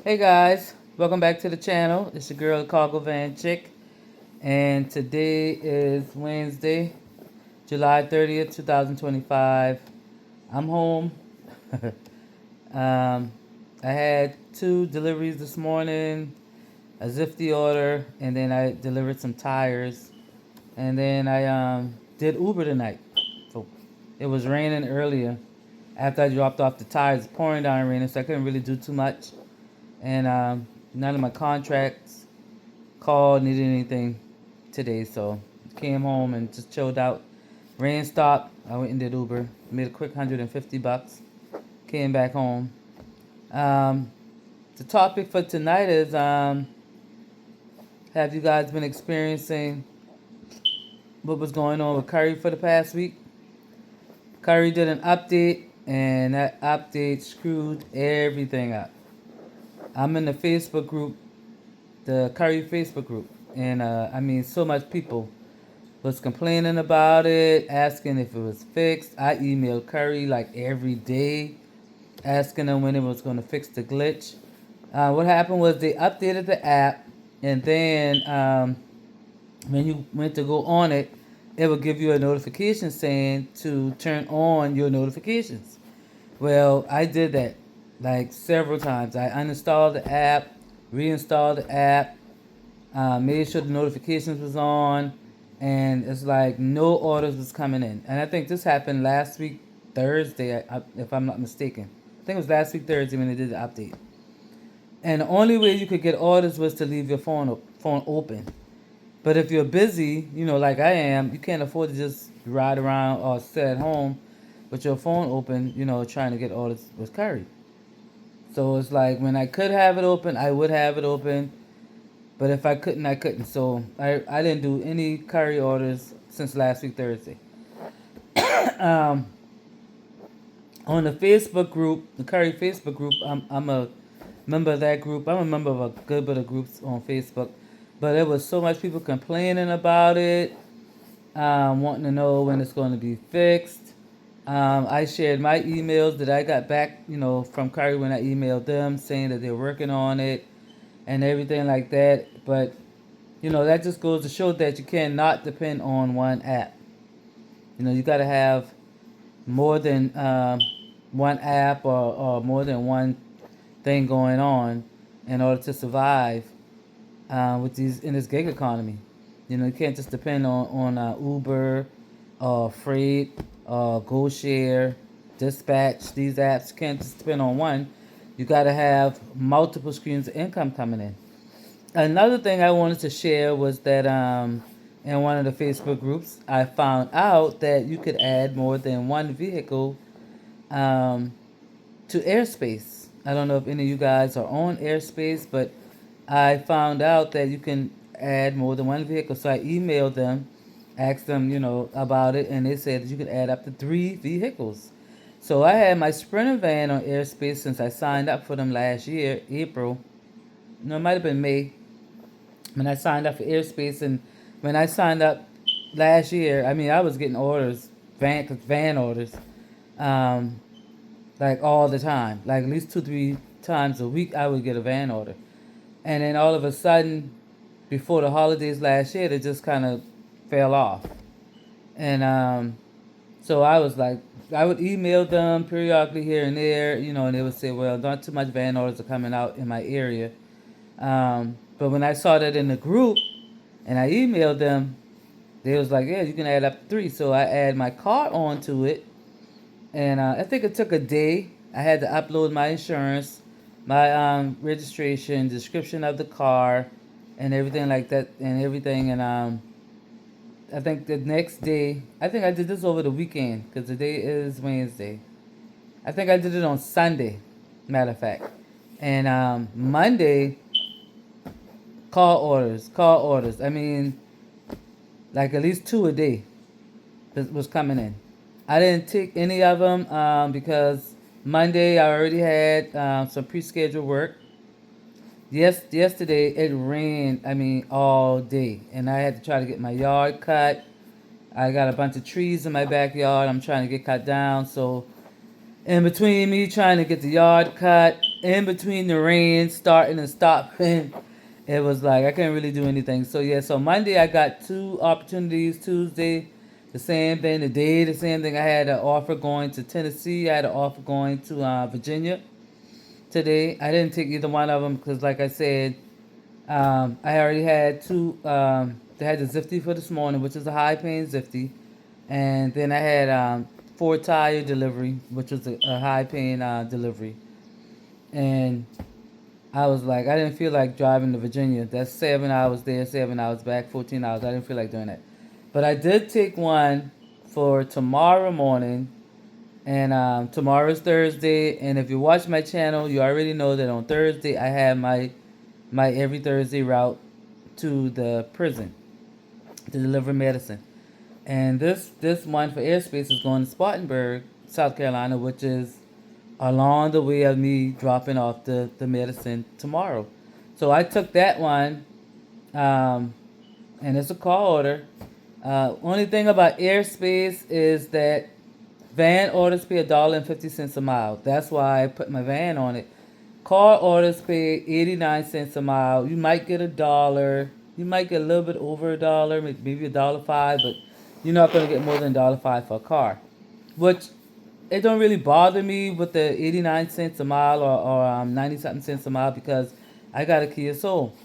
Hey guys, welcome back to the channel. It's your girl, the Cargo Van Chick, and today is Wednesday, July 30th, 2025. I'm home. um, I had two deliveries this morning, a Zifty order, and then I delivered some tires, and then I did Uber tonight. So it was raining earlier. After I dropped off the tires, pouring down raining, so I couldn't really do too much. And none of my contracts called, needed anything today, so came home and just chilled out. Rain stopped. I went and did Uber. Made a quick $150. Came back home. Um, the topic for tonight is have you guys been experiencing what was going on with Curry for the past week? Curry did an update, and that update screwed everything up. I'm in the Facebook group, the Curry Facebook group, and I mean, so much people was complaining about it, asking if it was fixed. I emailed Curry like every day, asking them when it was going to fix the glitch. What happened was they updated the app, and then when you went to go on it, it would give you a notification saying to turn on your notifications. Well, I did that like several times. I uninstalled the app, reinstalled the app, made sure the notifications was on, and it's like no orders was coming in. And I think this happened last week Thursday, if I'm not mistaken. I think it was last week Thursday when they did the update. And the only way you could get orders was to leave your phone open. But if you're busy, like I am, you can't afford to just ride around or sit at home with your phone open, trying to get orders with Curry. So it's like when I could have it open, I would have it open. But if I couldn't, I couldn't. So I didn't do any Curry orders since last week Thursday. um, on the Facebook group, the Curry Facebook group, I'm a member of that group. I'm a member of a good bit of groups on Facebook. But there was so much people complaining about it, wanting to know when it's going to be fixed. I shared my emails that I got back, from Curry when I emailed them saying that they're working on it and everything like that. But that just goes to show that you cannot depend on one app. You got to have more than one app or more than one thing going on in order to survive with these in this gig economy. You can't just depend on Uber, Freight, GoShare, Dispatch. These apps, you can't just depend on one. You got to have multiple streams of income coming in. Another thing I wanted to share was that in one of the Facebook groups, I found out that you could add more than one vehicle um, to airspace. I don't know if any of you guys are on airspace, but I found out that you can add more than one vehicle. So I emailed them, asked them, about it, and they said that you could add up to 3 vehicles. So I had my Sprinter van on airspace since I signed up for them last year, April. No, it might have been May when I signed up for airspace. And when I signed up last year, I mean, I was getting orders, van orders, um, like all the time. Like at least 2, 3 times a week, I would get a van order. And then all of a sudden, before the holidays last year, it just kind of fell off. And so I was like, I would email them periodically here and there, and they would say, well, not too much van orders are coming out in my area. But when I saw that in the group and I emailed them, they was like, yeah, you can add up to 3. So I add my car onto it. And I think it took a day. I had to upload my insurance, my registration, description of the car, and everything like that, and everything. And I think the next day, I think I did this over the weekend because today is Wednesday. I think I did it on Sunday, matter of fact. And Monday, call orders. I mean, like at least 2 a day was coming in. I didn't take any of them because Monday I already had some pre-scheduled work. Yesterday it rained, I mean, all day. And I had to try to get my yard cut. I got a bunch of trees in my backyard I'm trying to get cut down. So in between me trying to get the yard cut in between the rain starting and stopping, it was like I couldn't really do anything. So yeah, so Monday I got two opportunities. Tuesday, the same thing. Today, the same thing. I had an offer going to Tennessee. I had an offer going to Virginia today. I didn't take either one of them because, like I said, I already had two. They had the Zifty for this morning, which is a high paying Zifty, and then I had four tire delivery, which was a high paying delivery. And I was like, I didn't feel like driving to Virginia. That's 7 hours there, 7 hours back, 14 hours. I didn't feel like doing that. But I did take one for tomorrow morning. And tomorrow's Thursday. And if you watch my channel, you already know that on Thursday I have my every Thursday route to the prison to deliver medicine. And this one for airspace is going to Spartanburg, South Carolina, which is along the way of me dropping off the medicine tomorrow. So I took that one, um, and it's a call order. Only thing about airspace is that van orders pay $1.50 a mile. That's why I put my van on it. Car orders pay 89 cents a mile. You might get $1. You might get a little bit over $1, maybe $1.05, but you're not gonna get more than $1.05 for a car. Which it don't really bother me with the 89 cents a mile or 90 something cents a mile because I got a Kia Soul,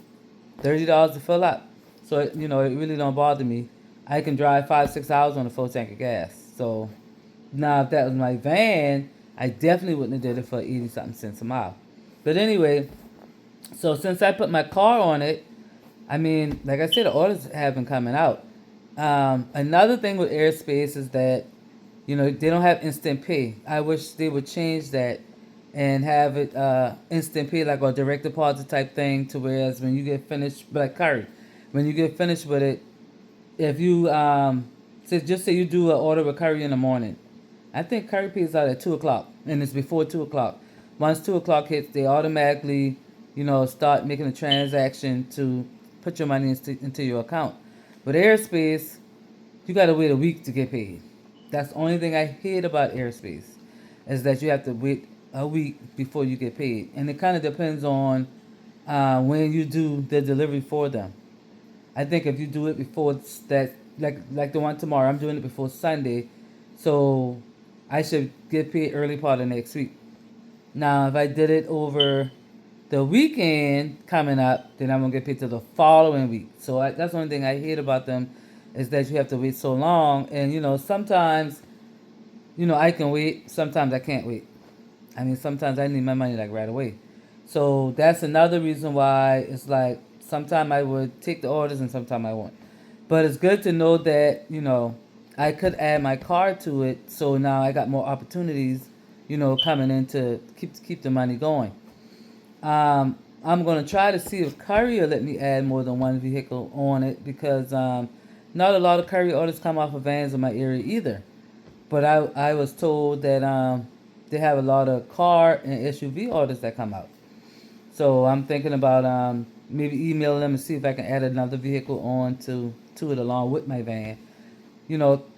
$30 to fill up. So it really don't bother me. I can drive 5-6 hours on a full tank of gas. So now if that was my van, I definitely wouldn't have did it for 80 something cents a mile. But anyway, so since I put my car on it, I mean, like I said, the orders have been coming out. Another thing with airspace is that they don't have instant pay. I wish they would change that and have it instant pay, like a direct deposit type thing, to whereas when you get finished, like Curry, when you get finished with it, if you just say you do an order with Curry in the morning, I think Curry pays out at 2 o'clock, and it's before 2 o'clock. Once 2 o'clock hits, they automatically, start making a transaction to put your money into your account. But airspace, you gotta wait a week to get paid. That's the only thing I hate about airspace, is that you have to wait a week before you get paid, and it kind of depends on when you do the delivery for them. I think if you do it before that, like the one tomorrow, I'm doing it before Sunday, so I should get paid early part of next week. Now, if I did it over the weekend coming up, then I'm gonna get paid till the following week. So that's the only thing I hate about them, is that you have to wait so long. And sometimes, I can wait. Sometimes I can't wait. I mean, sometimes I need my money like right away. So that's another reason why it's like sometimes I would take the orders and sometimes I won't. But it's good to know that I could add my card to it, so now I got more opportunities, coming in to keep the money going. I'm gonna try to see if Curry will let me add more than one vehicle on it, because not a lot of Curry orders come off of vans in my area either. But I was told that they have a lot of car and SUV orders that come out. So I'm thinking about maybe emailing them and see if I can add another vehicle on to it along with my van.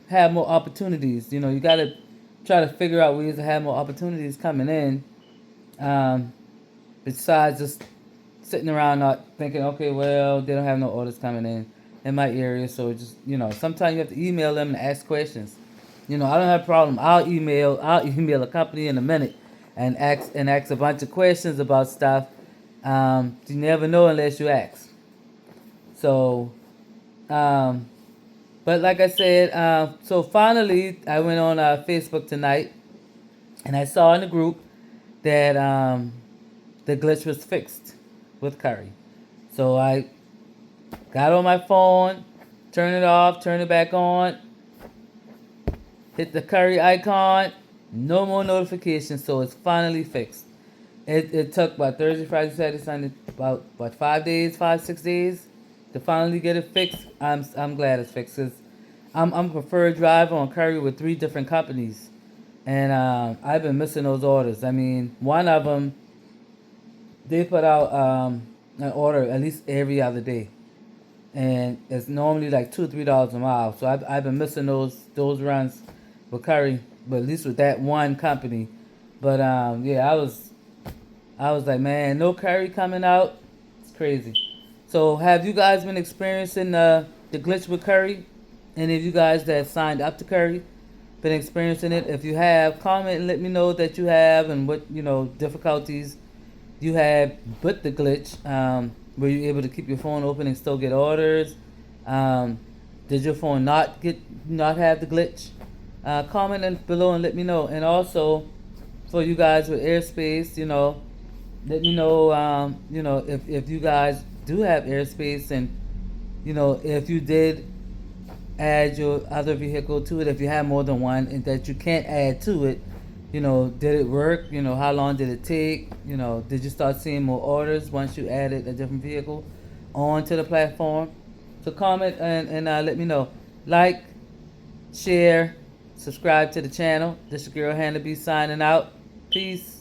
Have more opportunities. You got to try to figure out ways to have more opportunities coming in. Um, Besides just sitting around not thinking, okay, well, they don't have no orders coming in my area. So just, sometimes you have to email them and ask questions. I don't have a problem. I'll email a company in a minute and ask a bunch of questions about stuff. You never know unless you ask. So, um, but like I said, so finally I went on Facebook tonight, and I saw in the group that the glitch was fixed with Curry. So I got on my phone, turn it off, turn it back on, hit the Curry icon, no more notifications, so it's finally fixed. It took about Thursday, Friday, Saturday, Sunday, about 5 days, 5-6 days to finally get it fixed. I'm glad it's fixed, because I'm a preferred driver on Curry with 3 different companies, and I've been missing those orders. I mean, one of them, they put out an order at least every other day, and it's normally like $2 or $3 a mile. So I've been missing those runs with Curry, but at least with that one company. But yeah, I was like, man, no Curri coming out. It's crazy. So, have you guys been experiencing the glitch with Curri? Any of you guys that signed up to Curri been experiencing it? If you have, comment and let me know that you have and what difficulties you had with the glitch. Were you able to keep your phone open and still get orders? Um, did your phone not have the glitch? Comment below and let me know. And also, for you guys with airspace, let me know. If you guys do have airspace, and if you did add your other vehicle to it, if you have more than one and that you can't add to it, did it work? How long did it take? Did you start seeing more orders once you added a different vehicle onto the platform? So comment and let me know. Like, share, subscribe to the channel. This your girl Hannah B signing out. Peace.